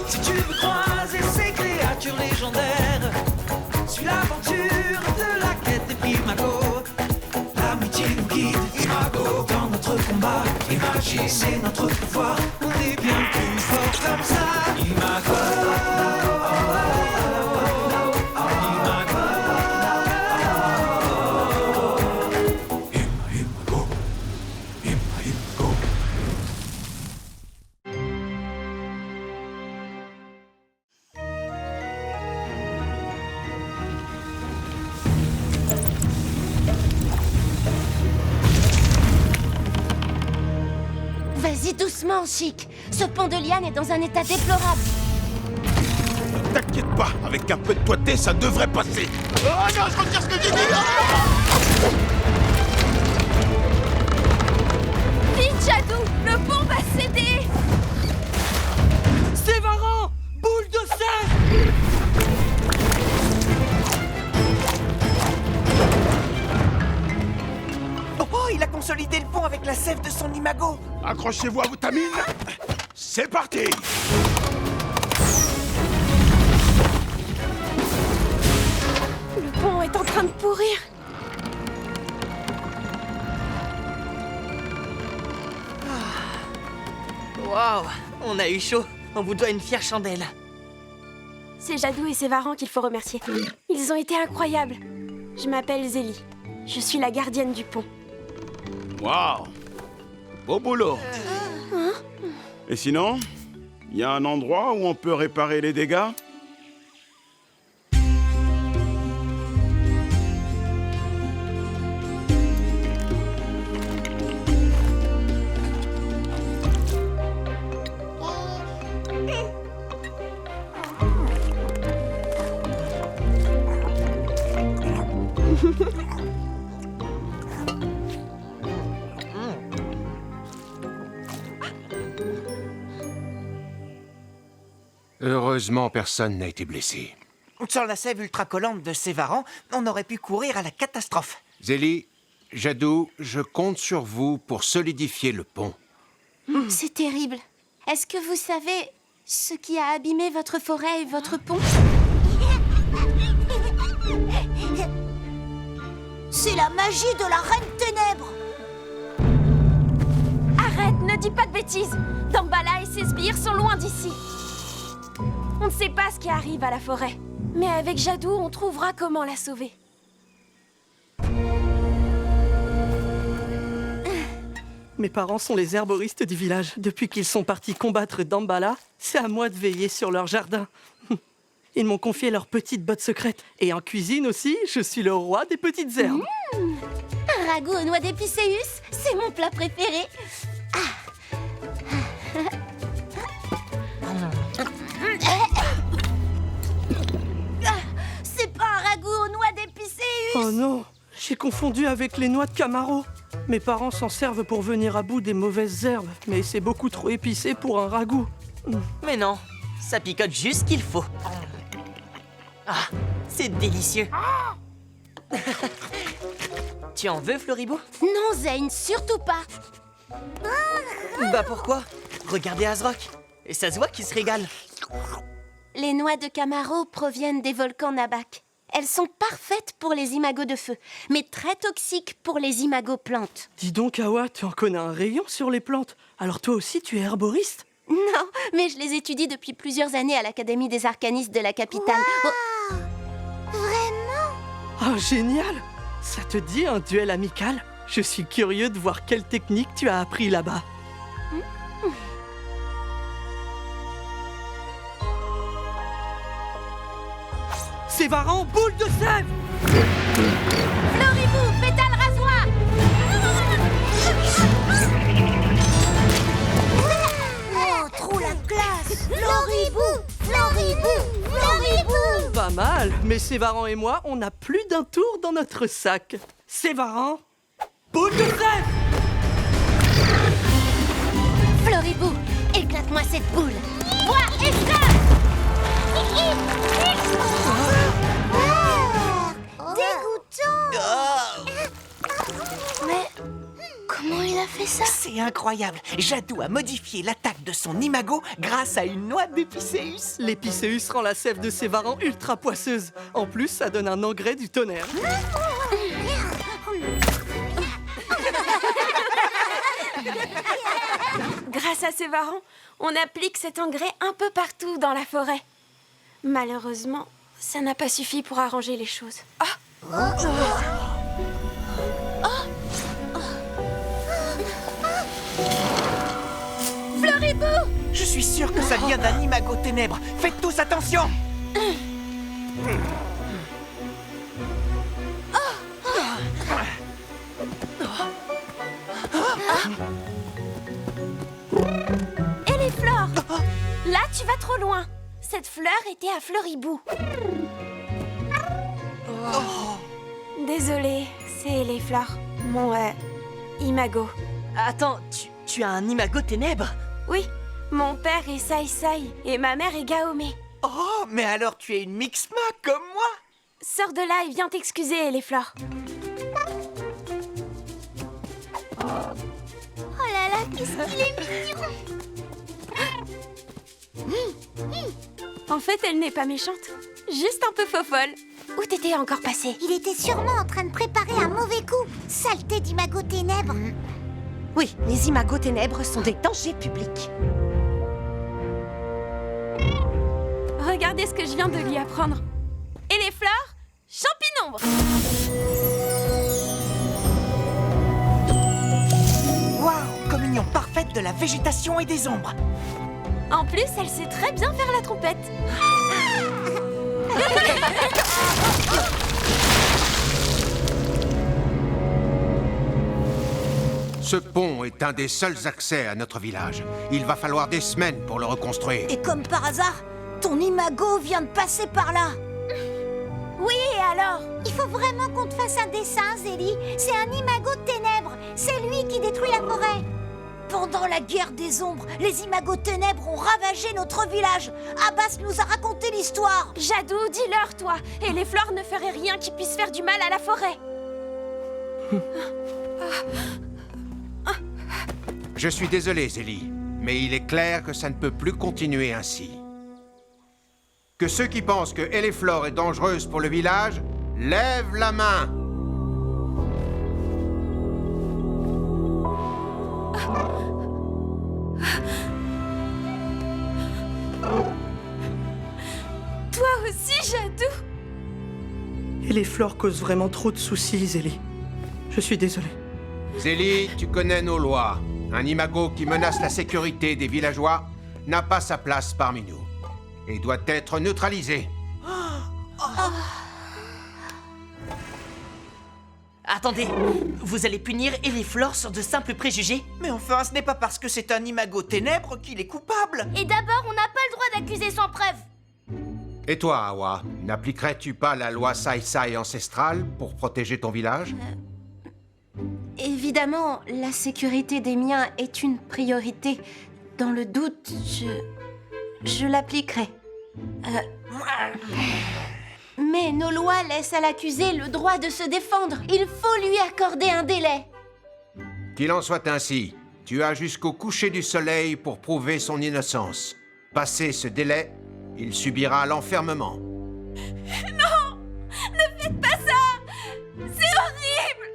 Si tu veux croiser ces créatures légendaires, suis l'aventure de la quête des Imago. L'amitié nous guide, Imago, dans notre combat. Imagie, c'est notre pouvoir, on est bien plus fort comme ça. Imago. Vas-y doucement, Chic. Ce pont de liane est dans un état déplorable. T'inquiète pas, avec un peu de doigté, ça devrait passer. Oh non, je retire ce que j'ai dit. Vite, Jadou, le pont va céder. Sévaran, boule de sève. Oh, il a consolidé le pont avec la sève de son imago. Accrochez-vous à vos tamines. C'est parti. Le pont est en train de pourrir. Waouh, on a eu chaud. On vous doit une fière chandelle. C'est Jadou et Sévaran qu'il faut remercier. Ils ont été incroyables. Je m'appelle Zélie. Je suis la gardienne du pont. Waouh. Beau boulot. Et sinon, il y a un endroit où on peut réparer les dégâts? Heureusement, personne n'a été blessé. Sans la sève ultra collante de Sévaran, on aurait pu courir à la catastrophe. Zélie, Jadou, je compte sur vous pour solidifier le pont. C'est terrible. Est-ce que vous savez ce qui a abîmé votre forêt et votre pont? C'est la magie de la Reine Ténèbres. Arrête, ne dis pas de bêtises. Damballa et ses sbires sont loin d'ici. On ne sait pas ce qui arrive à la forêt. Mais avec Jadou, on trouvera comment la sauver. Mes parents sont les herboristes du village. Depuis qu'ils sont partis combattre Damballa, c'est à moi de veiller sur leur jardin. Ils m'ont confié leurs petites bottes secrètes. Et en cuisine aussi, je suis le roi des petites herbes. Un ragoût aux noix d'épicéus, c'est mon plat préféré. C'est pas un ragoût aux noix d'épicéus. Oh non, j'ai confondu avec les noix de Camaro. Mes parents s'en servent pour venir à bout des mauvaises herbes, mais c'est beaucoup trop épicé pour un ragoût. Mais non, ça picote juste ce qu'il faut. Ah, c'est délicieux. Tu en veux, Floribou? Non, Zane, surtout pas. Bah pourquoi? Regardez Azrock. Et ça se voit qu'il se régale. Les noix de Camaro proviennent des volcans Nabak. Elles sont parfaites pour les imagos de feu, mais très toxiques pour les imagos plantes. Dis donc, Awa, tu en connais un rayon sur les plantes. Alors toi aussi, tu es herboriste? Non, mais je les étudie depuis plusieurs années à l'Académie des arcanistes de la capitale. Wow. Vraiment? Oh, génial! Ça te dit un duel amical? Je suis curieux de voir quelle technique tu as appris là-bas. Sévaran, boule de sève! Floribou, pétale rasoir! Oh, trop la classe. Floribou, Floribou, Floribou. Pas mal, mais Sévaran et moi, on a plus d'un tour dans notre sac. Sévaran, boule de sève! Floribou, éclate-moi cette boule! Moi, extra! Dégoûtant. Mais comment il a fait fait ça? C'est incroyable. Jadou a modifié l'attaque de son imago grâce à une noix d'épicéus. L'épicéus rend la sève de Sévaran ultra poisseuse. En plus, ça donne un engrais du tonnerre. Grâce à Sévaran, on applique cet engrais un peu partout dans la forêt. Malheureusement, ça n'a pas suffi pour arranger les choses. Floribou! Je suis sûr que ça vient d'un imago ténèbres. Faites tous attention. Et les fleurs? Là, tu vas trop loin. Cette fleur était à Floribou. Désolée, c'est les fleurs. Mon imago. Attends, tu as un imago ténèbres? Oui, mon père est Sai Sai et ma mère est Gaomé. Oh, mais alors tu es une Mixma comme moi. Sors de là et viens t'excuser, les fleurs. Oh là là, qu'est-ce qu'il est mignon! En fait, elle n'est pas méchante, juste un peu fofolle. Où t'étais encore passé? Il était sûrement en train de préparer un mauvais coup. Saleté d'imago ténèbres. Oui, les imagos ténèbres sont des dangers publics. Regardez ce que je viens de lui apprendre. Et les fleurs? Champinombre! Waouh, communion parfaite de la végétation et des ombres. En plus, elle sait très bien faire la trompette. Ce pont est un des seuls accès à notre village. Il va falloir des semaines pour le reconstruire. Et comme par hasard, ton imago vient de passer par là. Oui, et alors? Il faut vraiment qu'on te fasse un dessin, Zélie. C'est un imago de ténèbres. C'est lui qui détruit la forêt. Pendant la guerre des ombres, les imagos ténèbres ont ravagé notre village. Abbas nous a raconté l'histoire. Jadou, dis-leur, toi. Et les fleurs ne feraient rien qui puisse faire du mal à la forêt. Je suis désolé, Zélie, mais il est clair que ça ne peut plus continuer ainsi. Que ceux qui pensent que Eleflor est dangereuse pour le village, lèvent la main. Toi aussi, Jadou. Et les fleurs causent vraiment trop de soucis, Zélie. Je suis désolé. Zélie, tu connais nos lois. Un imago qui menace la sécurité des villageois n'a pas sa place parmi nous et doit être neutralisé. Attendez, vous allez punir Eleflor sur de simples préjugés? Mais enfin, ce n'est pas parce que c'est un imago ténèbres qu'il est coupable. Et d'abord, on n'a pas le droit d'accuser sans preuve. Et toi, Awa, n'appliquerais-tu pas la loi Sai Sai ancestrale pour protéger ton village? Évidemment, la sécurité des miens est une priorité. Dans le doute, je l'appliquerai. Mais nos lois laissent à l'accusé le droit de se défendre. Il faut lui accorder un délai. Qu'il en soit ainsi, tu as jusqu'au coucher du soleil pour prouver son innocence. Passé ce délai, il subira l'enfermement. Non! Ne faites pas ça! C'est horrible!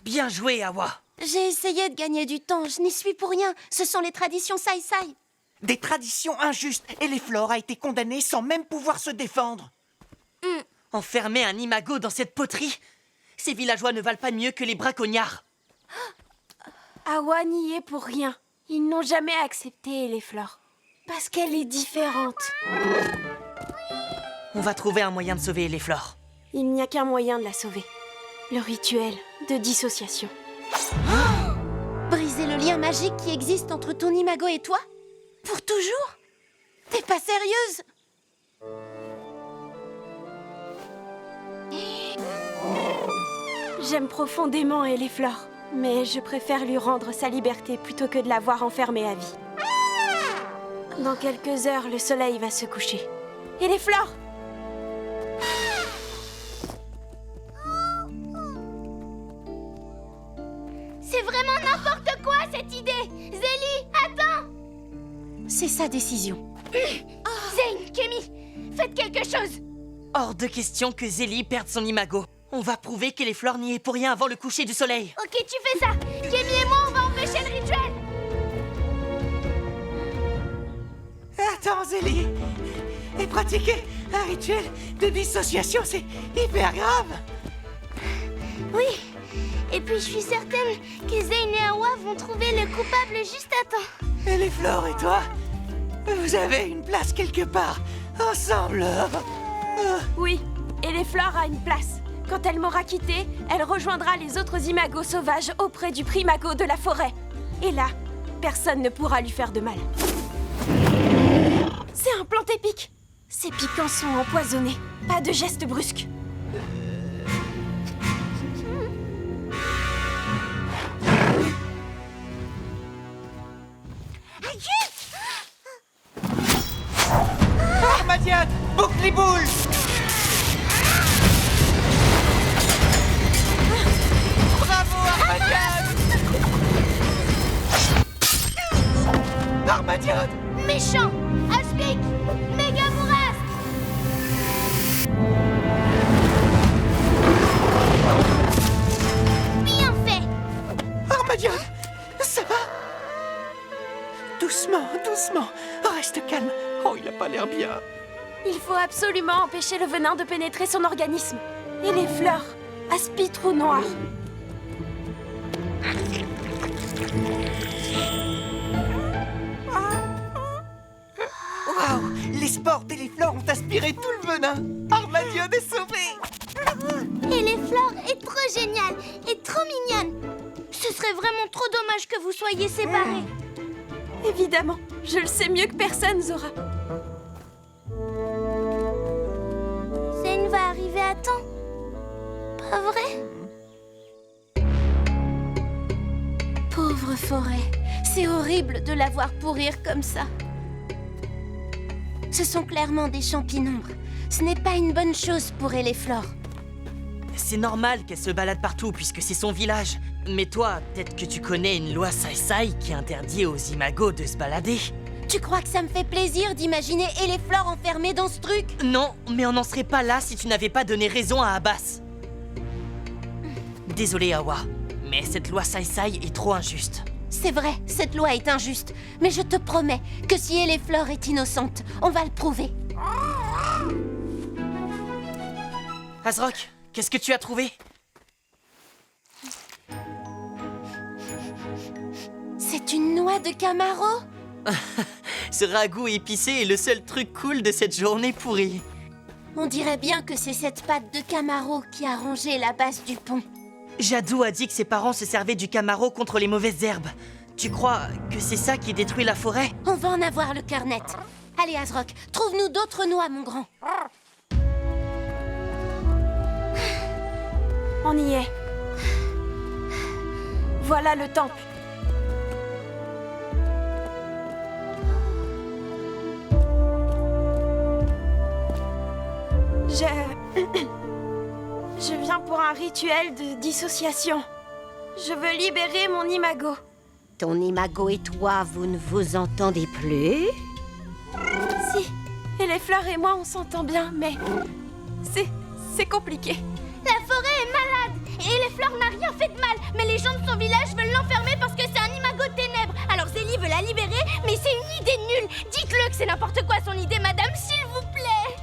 Bien joué, Awa. J'ai essayé de gagner du temps, je n'y suis pour rien. Ce sont les traditions Sai Sai. Des traditions injustes. Eleflor a été condamné sans même pouvoir se défendre. Enfermer un imago dans cette poterie? Ces villageois ne valent pas mieux que les braconniards. Awa n'y est pour rien. Ils n'ont jamais accepté les fleurs. Parce qu'elle est différente. On va trouver un moyen de sauver Eleflor. Il n'y a qu'un moyen de la sauver. Le rituel de dissociation. Briser le lien magique qui existe entre ton imago et toi? Pour toujours? T'es pas sérieuse? J'aime profondément Eleflor, mais je préfère lui rendre sa liberté plutôt que de l'avoir enfermée à vie. Dans quelques heures, le soleil va se coucher. Et les fleurs? C'est vraiment n'importe quoi cette idée. Zélie, attends. C'est sa décision. Zane, Kémy, faites quelque chose. Hors de question que Zélie perde son imago. On va prouver que les fleurs n'y est pour rien avant le coucher du soleil. Ok, tu fais ça. Kémy et moi, on va empêcher le rituel. Attends, Zélie. Et pratiquer un rituel de dissociation, c'est hyper grave. Oui. Et puis je suis certaine que Zane et Awa vont trouver le coupable juste à temps. Et les fleurs et toi, vous avez une place quelque part, ensemble. Oui, et les fleurs a une place. Quand elle m'aura quitté, elle rejoindra les autres imagos sauvages auprès du primago de la forêt. Et là, personne ne pourra lui faire de mal. C'est un plant épique. Ses piquants sont empoisonnés. Pas de gestes brusques. Armadiade, boucle les boules. Bravo, Armadiade. Armadiade. Méchant, Aspic, méga bourrasque. Bien fait. Armadiade, ça va? Doucement, doucement. Reste calme. Oh, il a pas l'air bien. Il faut absolument empêcher le venin de pénétrer son organisme. Et les fleurs, Aspi trou noir. Waouh, les spores et les fleurs ont aspiré tout le venin. Armadiade est sauvée. Et les fleurs est trop géniale et trop mignonne. Ce serait vraiment trop dommage que vous soyez séparés. Évidemment, je le sais mieux que personne, Zora. Zane va arriver à temps. Pas vrai? Pauvre forêt, c'est horrible de la voir pourrir comme ça. Ce sont clairement des champignons. Ce n'est pas une bonne chose pour Eleflor. C'est normal qu'elle se balade partout puisque c'est son village. Mais toi, peut-être que tu connais une loi Sai-Sai qui interdit aux imagos de se balader. Tu crois que ça me fait plaisir d'imaginer Eleflor enfermé dans ce truc? Non, mais on n'en serait pas là si tu n'avais pas donné raison à Abbas. Désolé, Awa, mais cette loi Sai-Sai est trop injuste. C'est vrai, cette loi est injuste. Mais je te promets que si Eleflor est innocente, on va le prouver. Azrock, qu'est-ce que tu as trouvé? C'est une noix de Camaro? Ce ragoût épicé est le seul truc cool de cette journée pourrie. On dirait bien que c'est cette pâte de Camaro qui a rongé la base du pont. Jadou a dit que ses parents se servaient du Camaro contre les mauvaises herbes. Tu crois que c'est ça qui détruit la forêt? On va en avoir le cœur net. Allez, Azrock, trouve-nous d'autres noix, mon grand. On y est. Voilà le temple. Je viens pour un rituel de dissociation. Je veux libérer mon imago. Ton imago et toi, vous ne vous entendez plus? Si, et les fleurs et moi, on s'entend bien, mais c'est compliqué. La forêt est malade et les fleurs n'a rien fait de mal. Mais les gens de son village veulent l'enfermer parce que c'est un imago de ténèbres. Alors Zélie veut la libérer, mais c'est une idée nulle. Dites-le que c'est n'importe quoi son idée, madame, s'il vous plaît.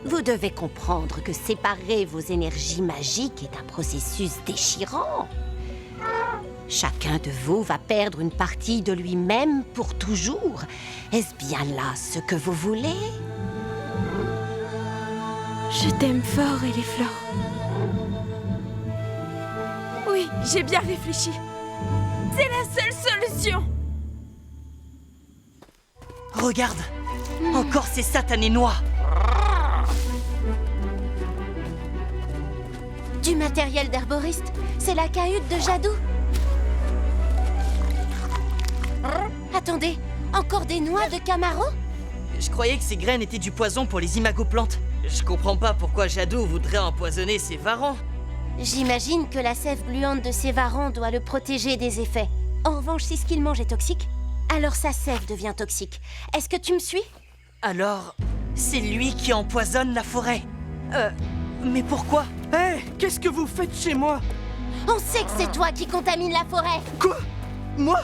Vous devez comprendre que séparer vos énergies magiques est un processus déchirant. Chacun de vous va perdre une partie de lui-même pour toujours. Est-ce bien là ce que vous voulez? Je t'aime fort, Eleflor. Oui, j'ai bien réfléchi. C'est la seule solution. Regarde, encore ces satanés noix. Du matériel d'herboriste, c'est la cahute de Jadou. Attendez, encore des noix de Camaro? Je croyais que ces graines étaient du poison pour les imagoplantes. Je comprends pas pourquoi Shadow voudrait empoisonner ses varans. J'imagine que la sève gluante de ses varans doit le protéger des effets. En revanche, si ce qu'il mange est toxique, alors sa sève devient toxique. Est-ce que tu me suis? Alors, c'est lui qui empoisonne la forêt. Mais pourquoi? Hé, qu'est-ce que vous faites chez moi? On sait que c'est toi qui contamine la forêt. Quoi? Moi?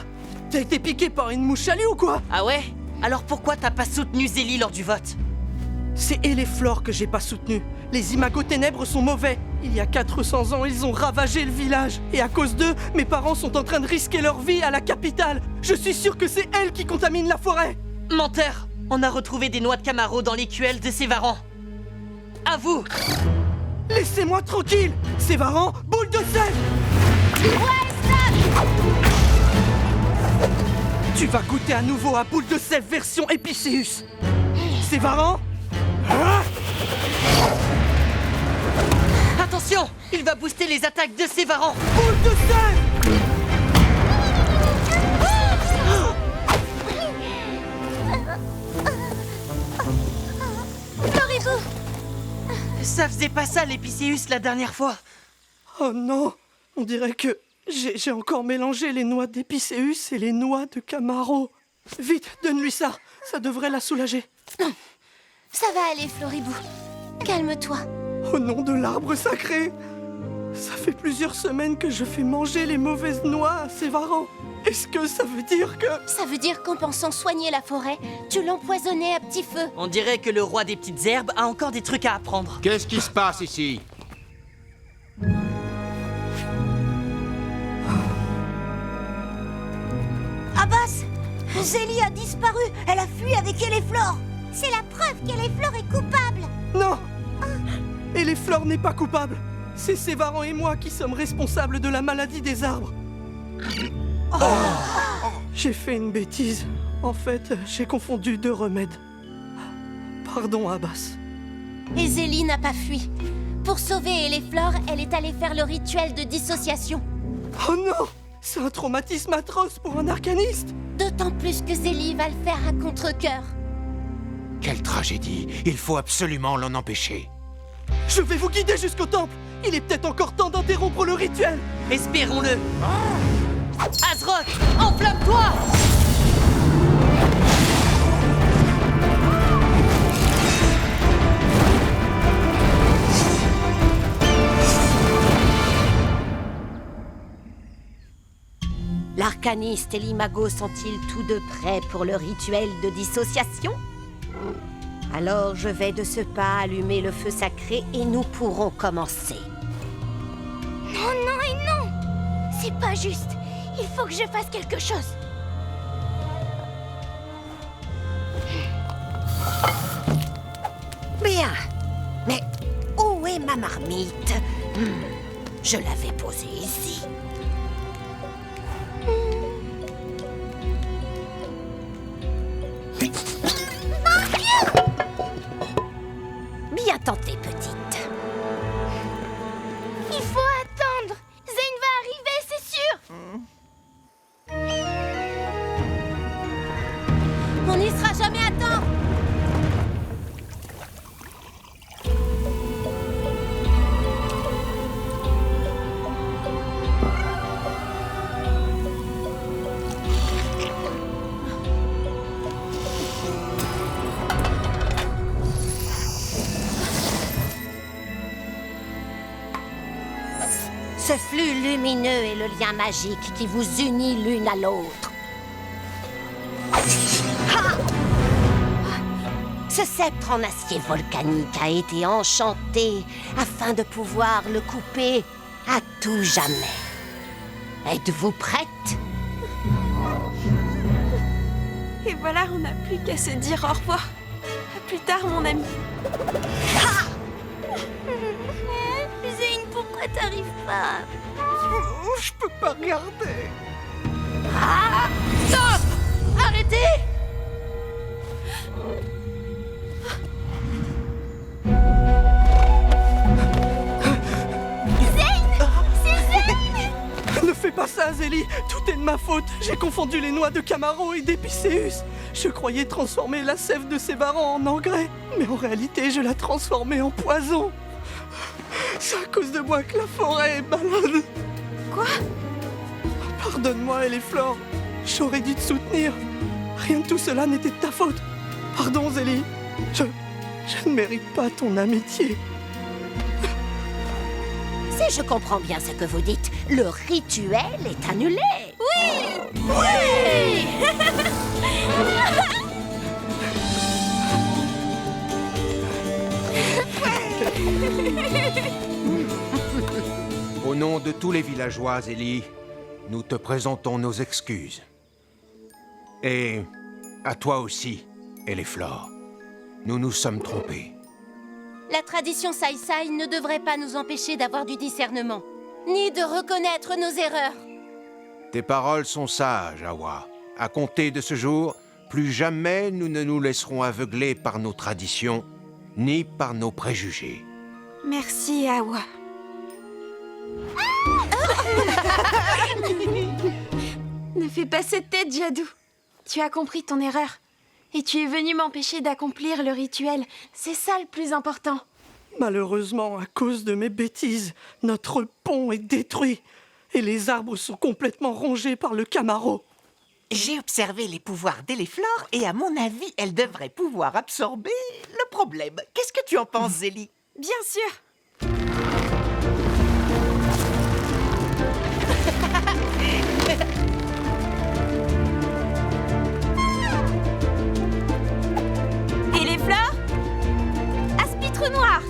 T'as été piqué par une mouche salée ou quoi? Ah ouais? Alors pourquoi t'as pas soutenu Zélie lors du vote? C'est Eleflor que j'ai pas soutenu. Les imagos ténèbres sont mauvais. Il y a 400 ans, ils ont ravagé le village. Et à cause d'eux, mes parents sont en train de risquer leur vie à la capitale. Je suis sûr que c'est elle qui contamine la forêt. Menteur! On a retrouvé des noix de Camaro dans l'écuelle de ses varans. À vous! Laissez-moi tranquille. Sévaran, boule de sève. Tu vas goûter à nouveau à boule de sève version Epicéus. Sévaran. Attention! Il va booster les attaques de ses varans. Boule de sève. Floribou! Ça faisait pas ça l'Épicéus la dernière fois. Oh non, on dirait que j'ai encore mélangé les noix d'Épicéus et les noix de Camaro. Vite, donne-lui ça, ça devrait la soulager. Ça va aller, Floribou. Calme-toi. Au nom de l'arbre sacré, ça fait plusieurs semaines que je fais manger les mauvaises noix à Sévaran. Est-ce que ça veut dire que... Ça veut dire qu'en pensant soigner la forêt, tu l'empoisonnais à petit feu. On dirait que le roi des petites herbes a encore des trucs à apprendre. Qu'est-ce qui se passe ici? Abbas! Zélie a disparu. Elle a fui avec Eleflor. C'est la preuve qu'Eleflor est coupable. Non! Eleflor n'est pas coupable. C'est Sévaran et moi qui sommes responsables de la maladie des arbres. J'ai fait une bêtise. En fait, j'ai confondu deux remèdes. Pardon, Abbas. Et Zélie n'a pas fui. Pour sauver Eleflor, elle est allée faire le rituel de dissociation. Oh non! C'est un traumatisme atroce pour un arcaniste! D'autant plus que Zélie va le faire à contre-cœur. Quelle tragédie! Il faut absolument l'en empêcher. Je vais vous guider jusqu'au temple! Il est peut-être encore temps d'interrompre le rituel! Espérons-le. Azroth, enflamme-toi! L'arcaniste et l'imago sont-ils tous deux prêts pour le rituel de dissociation? Alors je vais de ce pas allumer le feu sacré et nous pourrons commencer. Non, non et non! C'est pas juste. Il faut que je fasse quelque chose. Bien. Mais où est ma marmite? Je l'avais posée ici. Bien tenté, petite. Il faut attendre. Zane va arriver, c'est sûr. On n'y sera jamais à temps. Ce flux lumineux est le lien magique qui vous unit l'une à l'autre. Ce sceptre en acier volcanique a été enchanté afin de pouvoir le couper à tout jamais. Êtes-vous prête? Et voilà, on n'a plus qu'à se dire au revoir. À plus tard, mon ami. Zane, pourquoi t'arrives pas? Je peux pas regarder. Stop! Arrêtez! Ne fais pas pas ça, Zélie. Tout est de ma faute. J'ai confondu les noix de Camaro et d'Épicéus. Je croyais transformer la sève de ces barons en engrais, mais en réalité, je l'ai transformée en poison. C'est à cause de moi que la forêt est malade. Quoi? Pardonne-moi, Eleflor. J'aurais dû te soutenir. Rien de tout cela n'était de ta faute. Pardon, Zélie. Je ne mérite pas ton amitié. Si je comprends bien ce que vous dites, le rituel est annulé. Au nom de tous les villageois, Zélie, nous te présentons nos excuses. Et à toi aussi, Eleflor. Nous nous sommes trompés. La tradition Sai Sai ne devrait pas nous empêcher d'avoir du discernement, ni de reconnaître nos erreurs. Tes paroles sont sages, Awa. À compter de ce jour, plus jamais nous ne nous laisserons aveugler par nos traditions, ni par nos préjugés. Merci, Awa. Ne fais pas cette tête, Jadou. Tu as compris ton erreur. Et tu es venu m'empêcher d'accomplir le rituel. C'est ça le plus important. Malheureusement, à cause de mes bêtises, notre pont est détruit. Et les arbres sont complètement rongés par le Camaro. J'ai observé les pouvoirs d'Eleflor et à mon avis, elle devrait pouvoir absorber le problème. Qu'est-ce que tu en penses, Zélie? Bien sûr. Et les fleurs? Aspitre noir.